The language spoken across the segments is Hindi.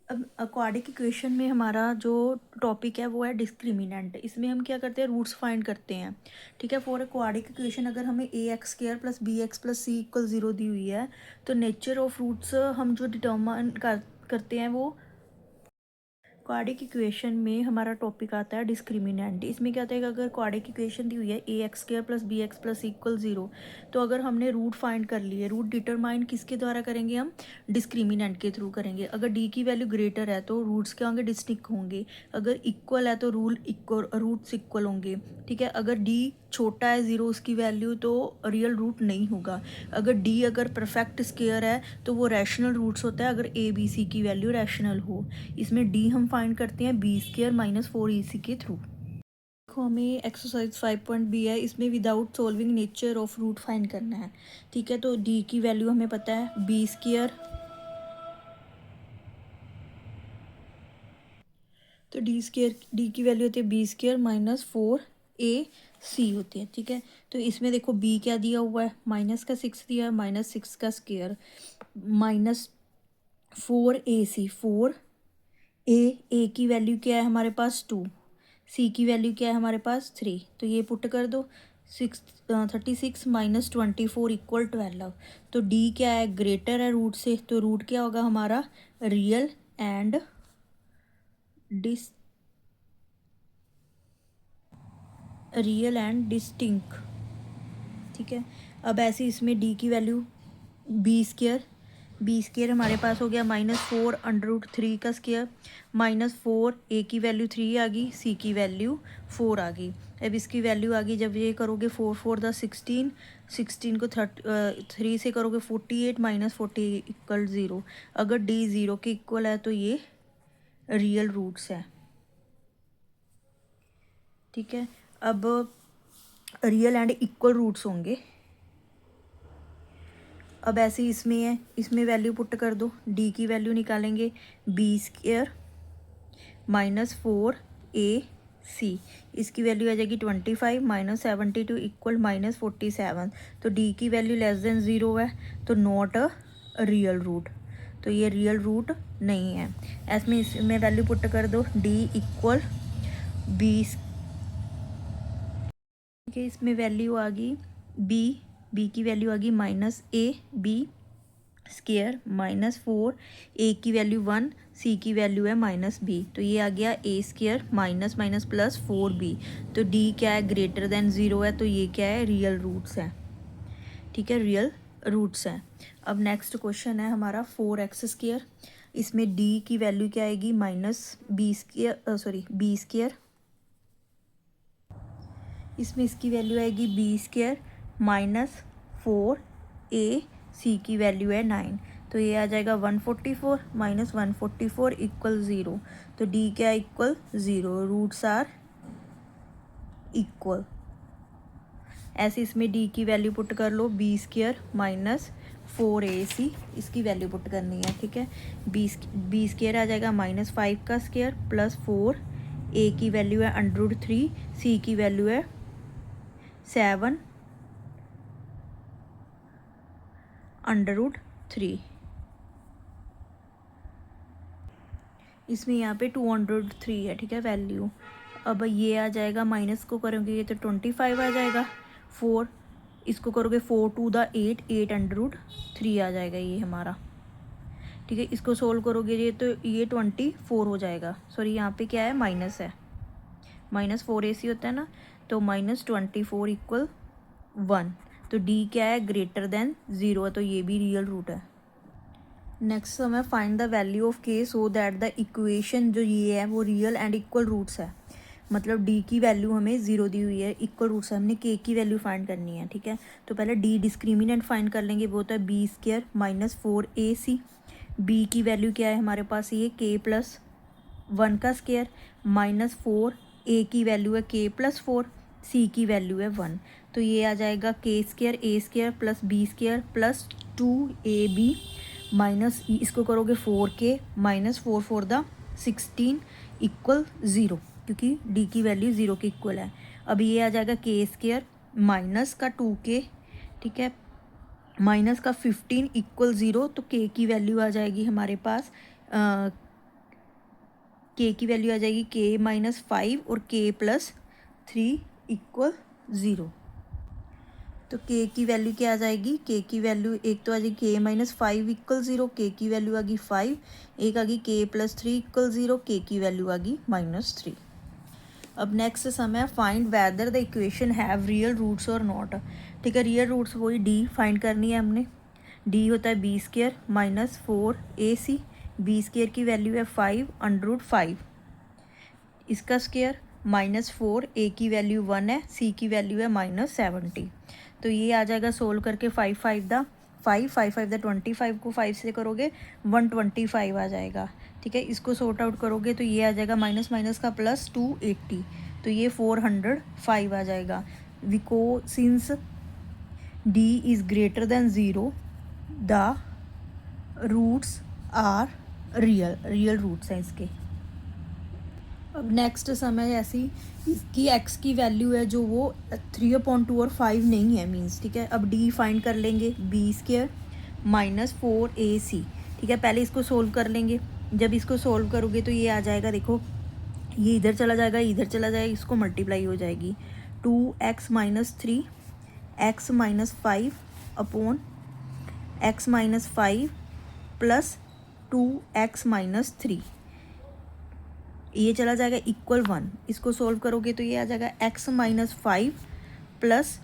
अब क्वाड्रेटिक इक्वेशन में हमारा जो टॉपिक है वो है डिस्क्रिमिनेंट। इसमें हम क्या करते हैं, रूट्स फाइंड करते हैं। ठीक है, फॉर ए क्वाड्रेटिक इक्वेशन अगर हमें a x square plus b x plus c equal 0 दी हुई है तो नेचर ऑफ रूट्स हम जो डिटर्मन करते हैं वो क्वाड्रेटिक इक्वेशन में हमारा टॉपिक आता है डिस्क्रिमिनेंट। इसमें क्या होता है कि अगर क्वाड्रेटिक इक्वेशन दी हुई है a x square plus b x plus equal 0, तो अगर हमने रूट फाइंड कर लिए, रूट डिटरमाइन किसके द्वारा करेंगे, हम डिस्क्रिमिनेंट के थ्रू करेंगे। अगर डी की वैल्यू ग्रेटर है तो रूट्स क्या होंगे, डिस्टिंक्ट होंगे। अगर इक्वल है तो रूट्स इक्वल होंगे। ठीक है, अगर डी छोटा है 0 उसकी वैल्यू तो रियल रूट नहीं होगा। अगर परफेक्ट स्क्वायर है तो वो रैशनल रूट्स होता है, अगर ए बी सी की वैल्यू रैशनल हो। इसमें डी हम फाइंड करते हैं बी स्क्वायर माइनस 4ac के थ्रू। देखो हमें एक्सरसाइज 5.b है, इसमें without solving nature of root find करना है। ठीक है, तो डी की वैल्यू हमें पता है बी स्क्वायर, तो डी की वैल्यू होती है बी स्क्वायर माइनस 4ac होती है। ठीक है, तो इसमें देखो बी क्या दिया हुआ है, -6 दिया है, -6 का स्क्वायर माइनस 4ac, 4 ए की वैल्यू क्या है हमारे पास 2, सी की वैल्यू क्या है हमारे पास 3, तो ये पुट कर दो। 36 माइनस 24 इक्वल 12। तो डी क्या है, ग्रेटर है रूट से, तो रूट क्या होगा हमारा, रियल एंड डिस डिस्टिंक्ट। ठीक है, अब ऐसे इसमें डी की वैल्यू बी स्क्र हमारे पास हो गया -4 √3 का स्क्वायर -4 ए की वैल्यू 3 आ गई, सी की वैल्यू 4 आ गई। अब इसकी वैल्यू आ गई, जब ये करोगे 4 4 16, 16 को 3 से करोगे 48 -40 इक्वल 0। अगर डी 0 के इक्वल है तो ये रियल रूट्स है। ठीक है, अब रियल एंड इक्वल रूट्स होंगे। अब ऐसे ही इसमें है, इसमें वैल्यू पुट कर दो, डी की वैल्यू निकालेंगे बी स्क्वायर -4ac, इसकी वैल्यू आ जाएगी 25 -72 इक्वल -47। तो डी की वैल्यू लेस देन 0 है, तो नॉट अ रियल रूट, तो ये रियल रूट नहीं है। ऐसे इसमें वैल्यू पुट कर दो, डी इक्वल बी, ठीक है, इसमें वैल्यू आ गई बी की वैल्यू आ गई -ab² -4 ए की वैल्यू 1, सी की वैल्यू है -b, तो ये आ गया a² minus minus plus 4b। तो डी क्या है, ग्रेटर देन 0 है, तो ये क्या है, रियल रूट्स है। ठीक है, रियल रूट्स हैं। अब नेक्स्ट क्वेश्चन है हमारा 4x²। इसमें डी की वैल्यू क्या आएगी, बी², इसमें इसकी वैल्यू आएगी बी² -4 सी की वैल्यू है 9, तो ये आ जाएगा 144 -144 इक्वल 0। तो डी क्या इक्वल 0, रूट्स आर इक्वल। ऐसे इसमें डी की वैल्यू पुट कर लो, बी² -4ac, इसकी वैल्यू पुट करनी है। ठीक है, बी² आ जाएगा -5 का स्क्वायर प्लस 4, ए की वैल्यू है √3, सी की वैल्यू है 7√3। इसमें यहाँ पे 203 है। ठीक है, वैल्यू अब ये आ जाएगा, माइनस को करोगे ये तो 25 आ जाएगा, 4 इसको करोगे 4 2 द 8, 8√3 आ जाएगा ये हमारा। ठीक है, इसको सोल्व करोगे ये तो ये 24 हो जाएगा। सॉरी, यहाँ पे क्या है, माइनस है, -4ac होता है ना, तो -24 इक्वल 1। तो डी क्या है, ग्रेटर देन 0 है, तो ये भी रियल रूट है। नेक्स्ट हमें फाइंड द वैल्यू ऑफ के सो दैट द इक्वेशन जो ये है वो रियल एंड इक्वल रूट्स है। मतलब डी की वैल्यू हमें 0 दी हुई है, इक्वल रूट्स है, हमने के की वैल्यू फाइंड करनी है। ठीक है, तो पहले डी डिस्क्रिमिनेंट फाइंड कर लेंगे, वो होता है बी² -4ac। बी की वैल्यू क्या है हमारे पास, ये k+1 का स्क्वायर -4, ए की वैल्यू है k+4, सी की वैल्यू है 1, तो ये आ जाएगा k² plus b² plus 2ab minus इसको करोगे 4k -4 4 द 16 इक्वल 0, क्योंकि डी की वैल्यू 0 के इक्वल है। अब ये आ जाएगा k² माइनस का 2k, ठीक है, माइनस का 15 इक्वल 0, तो k की वैल्यू आ जाएगी हमारे पास के की वैल्यू आ जाएगी के माइनस 5 और के प्लस 3 इक्वल 0। तो के की वैल्यू क्या आ जाएगी, के की वैल्यू एक तो आ जाएगी के माइनस 5 इक्वल 0, के की वैल्यू आ गई 5, एक आ गई के प्लस 3 इक्वल 0, के की वैल्यू आ गई -3। अब नेक्स्ट सम है find whether the equation have real roots और नॉट। ठीक है, रियल रूट्स वही डी फाइंड करनी है हमने। डी होता है b square minus 4ac, b square की वैल्यू है 5√5, इसका स्क्र -4, ए की वैल्यू 1 है, सी की वैल्यू है -70। तो ये आ जाएगा सोल्व करके 5 5 द 25 को 5 से करोगे 125 आ जाएगा। ठीक है, इसको सॉर्ट आउट करोगे तो ये आ जाएगा माइनस माइनस का प्लस 280, तो ये 405 आ जाएगा। विको since D is greater than 0 the roots are real roots हैं इसके। अब नेक्स्ट सम है ऐसी, इसकी एक्स की वैल्यू है जो वो 3/2 और 5 नहीं है मीन्स। ठीक है, अब डी फाइंड कर लेंगे, बी स्क्र माइनस 4ac। ठीक है, पहले इसको सोल्व कर लेंगे। जब इसको सोल्व करोगे तो ये आ जाएगा, देखो ये इधर चला जाएगा, इधर चला जाएगा, इसको मल्टीप्लाई हो जाएगी 2x minus 3 x minus 5 upon x minus 5 plus 2x minus 3, ये चला जाएगा इक्वल 1। इसको सोल्व करोगे तो ये आ जाएगा x minus 5 plus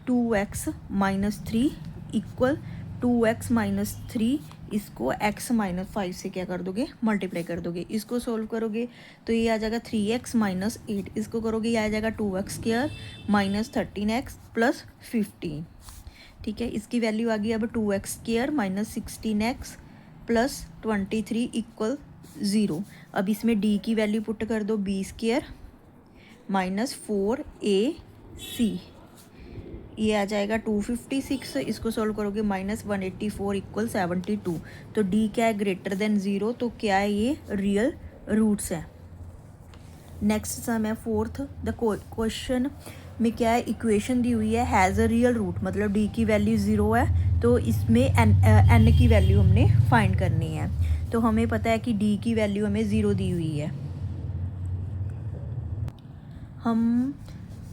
2x minus 3 equal 2x minus 3, इसको x माइनस 5 से क्या कर दोगे, मल्टीप्लाई कर दोगे। इसको सोल्व करोगे तो ये आ जाएगा 3x माइनस 8, इसको करोगे ये आ जाएगा 2x square minus 13x plus 15। ठीक है, इसकी वैल्यू आ गई अब 2x square minus 16x plus 23 equal 0। अब इसमें d की वैल्यू पुट कर दो, बी स्क्वायर माइनस 4ac, ये आ जाएगा 256, इसको सॉल्व करोगे माइनस 184 इक्वल 72। तो d क्या है, ग्रेटर देन 0, तो क्या है ये रियल रूट्स है। नेक्स्ट सम है फोर्थ, द क्वेश्चन में क्या है, इक्वेशन दी हुई है हैज़ अ रियल रूट, मतलब d की वैल्यू 0 है, तो इसमें n की वैल्यू हमने फाइंड करनी है। तो हमें पता है कि d की वैल्यू हमें 0 दी हुई है, हम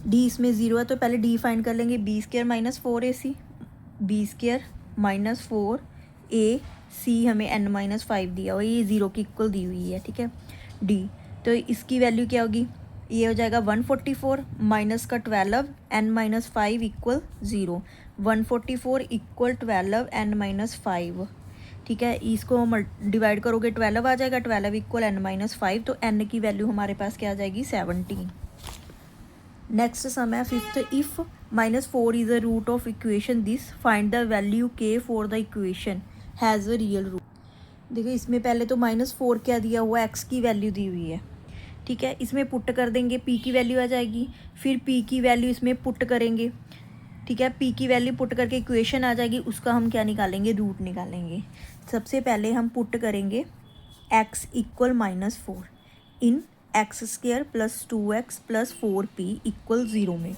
d इसमें 0 है तो पहले d फाइंड कर लेंगे, b square minus 4ac, b square minus 4ac हमें n माइनस 5 दिया हुआ, ये 0 की इक्वल दी हुई है। ठीक है, d तो इसकी वैल्यू क्या होगी, ये हो जाएगा 144 माइनस का 12 n minus 5 equal 0, 144 equal 12 n minus 5। ठीक है, इसको डिवाइड करोगे 12 आ जाएगा, 12 इक्वल n माइनस 5, तो n की वैल्यू हमारे पास क्या आ जाएगी, 17। नेक्स्ट सम है fifth, if -4 is a root of equation this, find the value k for the equation has a real root. देखो इसमें पहले तो -4 क्या दिया हुआ, x की वैल्यू दी हुई है। ठीक है, इसमें पुट कर देंगे, p की वैल्यू आ जाएगी, फिर p की वैल्यू इसमें पुट करेंगे। ठीक है, p की वैल्यू पुट करके इक्वेशन आ जाएगी, उसका हम क्या निकालेंगे, रूट निकालेंगे। सबसे पहले हम पुट करेंगे x equal -4 in x square plus 2x plus 4p equal 0 में।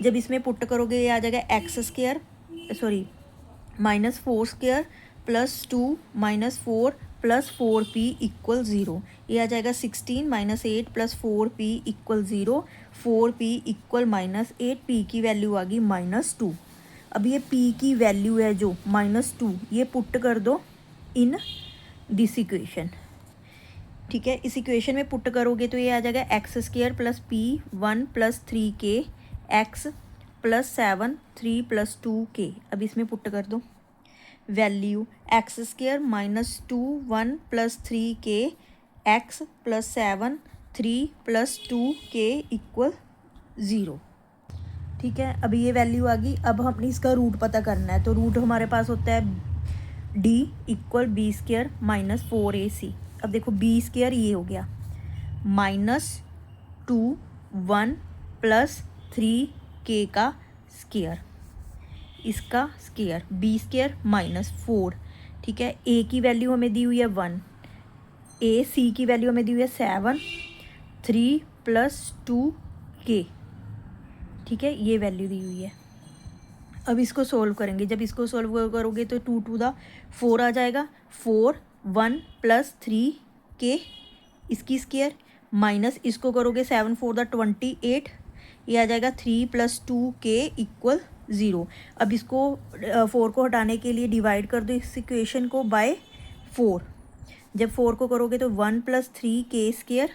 जब इसमें पुट करोगे ये आ जाएगा x square -4 square plus 2 -4 plus 4p equal 0, ये आ जाएगा 16 -8 plus 4p equal 0, 4p equal -8, p की वैल्यू आ गई -2। अब ये p की वैल्यू है जो -2, ये पुट कर दो इन दिस इक्वेशन। ठीक है, इस इक्वेशन में पुट करोगे तो ये आ जाएगा x square plus p1 plus 3k x plus 7 3 plus 2k। अब इसमें पुट कर दो value x square -2 1 plus 3k x plus 7 3 plus 2k equal 0। ठीक है, अब ये वैल्यू आ गई। अब हमने इसका रूट पता करना है, तो रूट हमारे पास होता है d equal b square minus 4ac। अब देखो बी स्क्वायर ये हो गया -2 1 प्लस 3k का स्क्वायर, इसका स्क्वायर बी स्क्वायर -4। ठीक है, ए की वैल्यू हमें दी हुई है 1, ए सी की वैल्यू हमें दी हुई है 7 3 प्लस 2k। ठीक है, ये वैल्यू दी हुई है। अब इसको सोल्व करेंगे, जब इसको सोल्व करोगे तो 2 to the 4 आ जाएगा, 4 1 प्लस 3k इसकी स्क्वायर माइनस इसको करोगे 7 4 द 28, ये आ जाएगा 3 + 2k = 0। अब इसको 4 को हटाने के लिए डिवाइड कर दो इस इक्वेशन को बाय 4। जब 4 को करोगे तो 1 + 3k²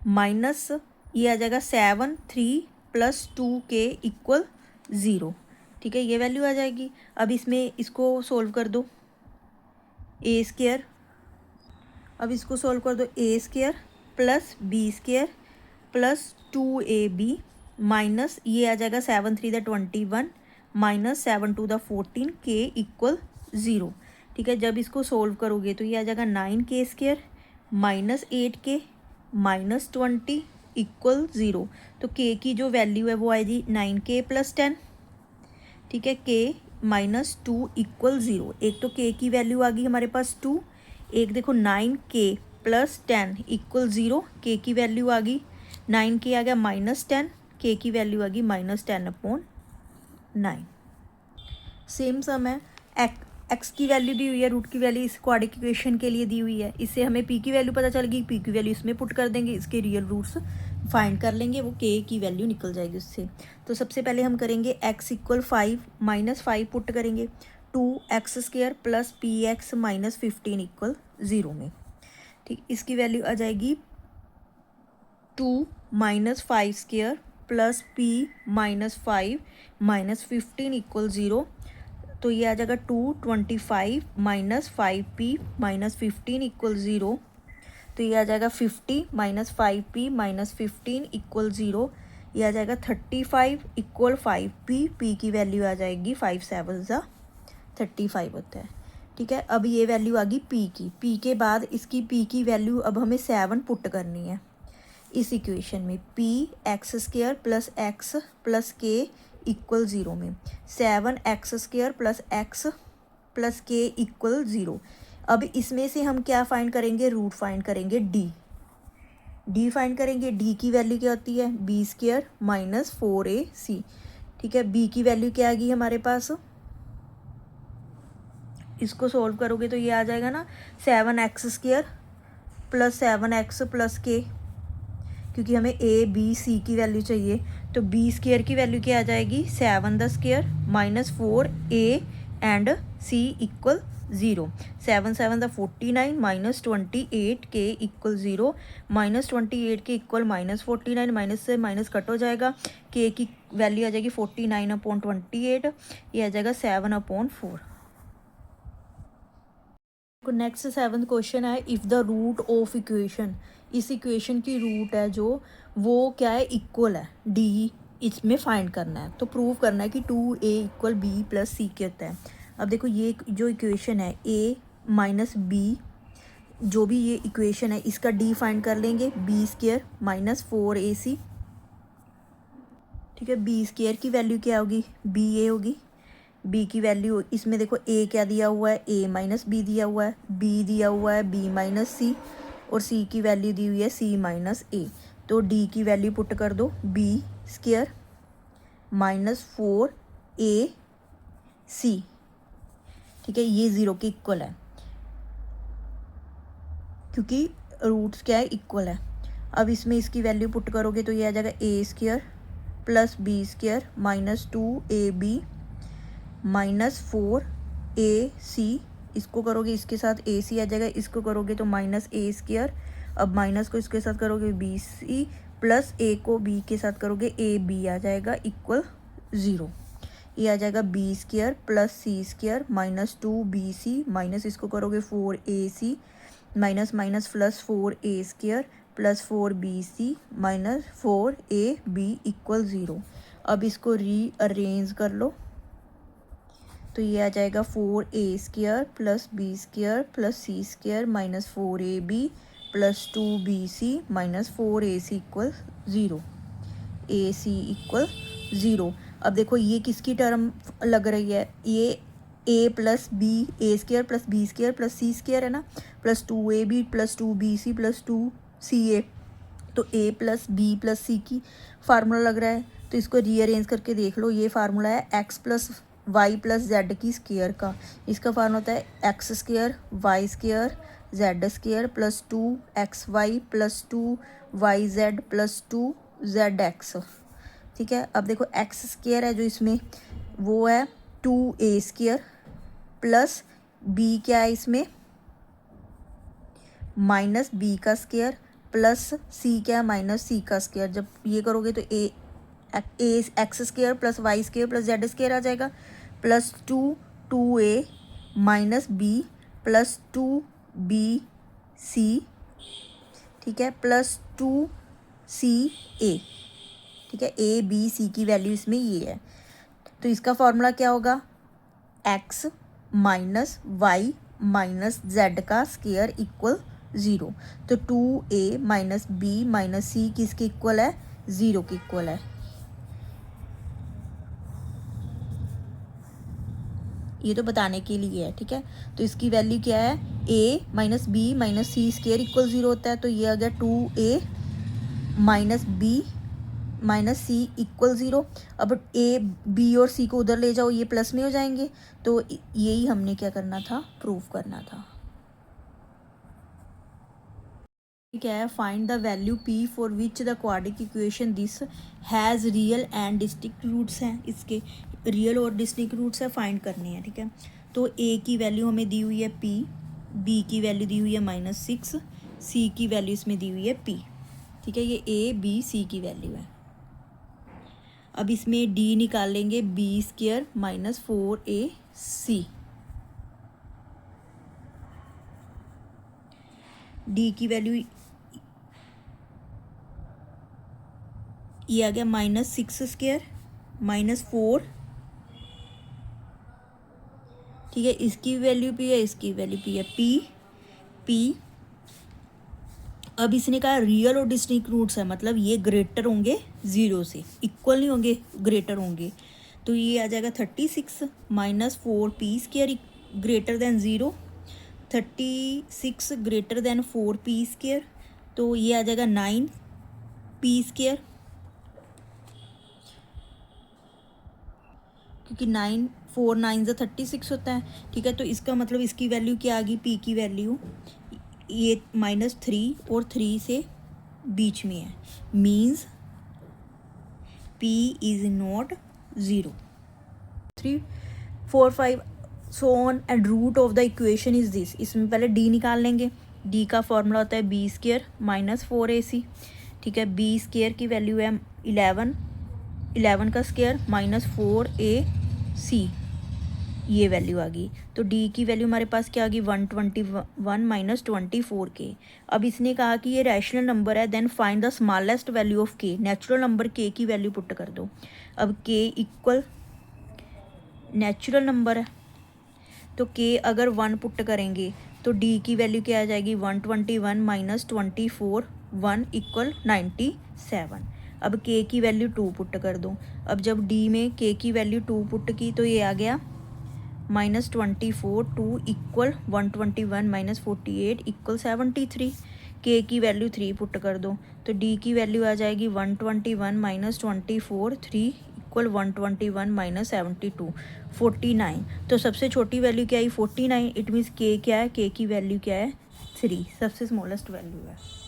माइनस ये आ जाएगा 7 3 + 2k = 0। ठीक है, ये वैल्यू आ जाएगी। अब इसमें इसको सोल्व कर दो a², अब इसको सोल्व कर दो a² + b² + 2ab माइनस ये आ जाएगा 7 3 द 21 माइनस 7 2 द 14 k = 0। ठीक है, जब इसको सोल्व करोगे तो ये आ जाएगा 9k² माइनस 8k माइनस 20 = 0। तो k की जो वैल्यू है वो आएगी 9k + 10। ठीक है, k - 2 = 0। एक तो k की वैल्यू आ गई हमारे पास 2, एक देखो 9k + 10 = 0। k की वैल्यू आ गई 9k आ गया -10, k की वैल्यू आ गई -10/9। सेम सम है, एक्स की वैल्यू दी हुई है, रूट की वैल्यू इस क्वाड्रेटिक इक्वेशन के लिए दी हुई है। इससे हमें पी की वैल्यू पता चल गई, पी की वैल्यू इसमें पुट कर देंगे, इसके रियल रूट्स फाइंड कर लेंगे, वो के की वैल्यू निकल जाएगी उससे। तो सबसे पहले हम करेंगे x = 5 -5 पुट करेंगे 2x² + px - 15 = 0 में। ठीक, इसकी वैल्यू आ जाएगी 2 - 5² + p - 5 - 15 = 0। तो ये आ जाएगा 225 - 5p - 15 = 0। तो ये आ जाएगा 50 - 5p - 15 = 0। ये आ जाएगा 35 = 5p, p की वैल्यू आ जाएगी 5 7 ज़ा 35 होता है। ठीक है, अब ये वैल्यू आ गई p की। p के बाद इसकी p की वैल्यू अब हमें 7 पुट करनी है इस इक्वेशन में। p x² + x + k = 0 में 7x² + x + k = 0। अब इसमें से हम क्या फाइंड करेंगे, रूट फाइंड करेंगे d फाइंड करेंगे। d की वैल्यू क्या होती है, b² - 4ac। ठीक है, b की वैल्यू क्या आ गई हमारे पास, इसको सोल्व करोगे तो ये आ जाएगा ना 7x² + 7x + k, क्योंकि हमें a b c की वैल्यू चाहिए। तो b² की वैल्यू क्या आ जाएगी 7² - 4a and c = 0। 7 7 the 49 - 28 k = 0। -28 के इक्वल -49, माइनस से माइनस कट हो जाएगा, k की वैल्यू आ जाएगी 49/28, ये आ जाएगा 7/4। नेक्स्ट 7th क्वेश्चन है, if the root of equation, इस इक्वेशन की रूट है जो वो क्या है, इक्वल है डी, इसमें फाइंड करना है। तो प्रूव करना है कि 2a = b + c के होता है। अब देखो ये जो इक्वेशन है a - b, जो भी ये इक्वेशन है इसका d फाइंड कर लेंगे, b² - 4ac। ठीक है, b² की वैल्यू क्या होगी, ba होगी। b की वैल्यू इसमें देखो a क्या दिया हुआ है, a - b दिया हुआ है, b दिया हुआ है b - c, और c की वैल्यू दी हुई है c - a। तो d की वैल्यू पुट कर दो, b² - 4ac। ठीक है, ये 0 के इक्वल है क्योंकि रूट्स क्या है, इक्वल है। अब इसमें इसकी वैल्यू पुट करोगे तो ये आ जाएगा a² + b² - 2ab -4ac। इसको करोगे इसके साथ ac आ जाएगा, इसको करोगे तो -a²। अब माइनस को इसके साथ करोगे bc प्लस a को b के साथ करोगे ab आ जाएगा = 0। ये आ जाएगा b² + c² - 2bc माइनस इसको करोगे 4ac minus minus plus 4a² + 4bc - 4ab = 0। अब इसको रीअरेंज कर लो तो ये आ जाएगा 4a² + b² + c² - 4ab + 2bc - 4ac = 0। ac = 0। अब देखो ये किसकी टर्म लग रही है, ये a + b a² + b² + c² है ना, + 2ab + 2bc + 2ca। तो a + b + c की फार्मूला लग रहा है, तो इसको रीअरेंज करके देख लो। ये फार्मूला है x + वाई प्लस जेड की स्क्वायर का। इसका फॉर्मूला होता है x square y square z square plus 2xy plus 2yz plus 2zx। ठीक है, अब देखो एक्स स्क्वायर है जो इसमें वो है 2a स्क्वायर प्लस बी क्या है इसमें माइनस बी का स्क्वायर प्लस सी क्या है माइनस सी का स्क्वायर। जब ये करोगे तो a x square plus y square plus z square आ जाएगा plus 2a minus B plus 2bc। ठीक है, प्लस 2ca। ठीक है, ए बी सी की वैल्यू इसमें ये है। तो इसका फॉर्मूला क्या होगा x minus y minus z का स्क्वायर इक्वल 0। तो 2a माइनस बी माइनस सी किसके इक्वल है 0 के इक्वल है। ये तो बताने के लिए है। ठीक है, तो इसकी वैल्यू क्या है a minus b minus c square equal 0 होता है। तो ये आ गया 2a minus b minus c equal 0। अब ए बी और सी को उधर ले जाओ, ये प्लस में हो जाएंगे। तो यही हमने क्या करना था प्रूव करना था। क्या है find the value p for which the quadratic equation this has real and distinct roots हैं। इसके रियल और डिस्टिंक्ट रूट्स है फाइंड करने हैं। ठीक है, तो a की वैल्यू हमें दी हुई है p, b की वैल्यू दी हुई है -6, c की वैल्यू इसमें दी हुई है p। ठीक है, ये a b c की वैल्यू है। अब इसमें d निकाल लेंगे b square minus 4ac। d की वैल्यू ये आ गया -6 स्क्वायर -4। ठीक है, इसकी वैल्यू p है, इसकी वैल्यू p है p। अब इसने कहा रियल और डिस्टिंक्ट रूट्स है, मतलब ये ग्रेटर होंगे 0 से, इक्वल नहीं होंगे, ग्रेटर होंगे। तो ये आ जाएगा 36 minus 4p square greater than 0, 36 greater than 4p square. तो ये आ जाएगा 9p स्क्वायर, क्योंकि 4 9 से 36 होता है। ठीक है, तो इसका मतलब इसकी वैल्यू क्या आ गई p की वैल्यू ये -3 और 3 से बीच में है, means p is not 0। 3 4 5 so on and root of the equation is this. इसमें पहले d निकाल लेंगे। d का फॉर्मूला होता है b स्क्वायर माइनस 4ac। ठीक है, b स्क्वायर की वैल्यू है 11 का स्क्वायर माइनस 4ac, ये वैल्यू आ गई। तो d की वैल्यू हमारे पास क्या आ गई 121 माइनस 24k। अब इसने कहा कि ये रैशनल नंबर है, then find the smallest value of k। Natural number k की वैल्यू पुट कर दो। अब k इक्वल नेचुरल नंबर है, तो k अगर 1 पुट करेंगे तो d की वैल्यू क्या आ जाएगी 121 माइनस 24 1 इक्वल 97। अब k की वैल्यू 2 पुट कर दो। अब जब d में k की वैल्यू 2 पुट की तो ये आ गया -24 2 इक्वल 121 माइनस 48 इक्वल 73। k की वैल्यू 3 पुट कर दो तो d की वैल्यू आ जाएगी 121 माइनस 24 3 इक्वल 121 माइनस 72 49। तो सबसे छोटी वैल्यू क्या आई 49। इट मीन्स k क्या है, k की वैल्यू क्या है 3, सबसे स्मॉलेस्ट वैल्यू है।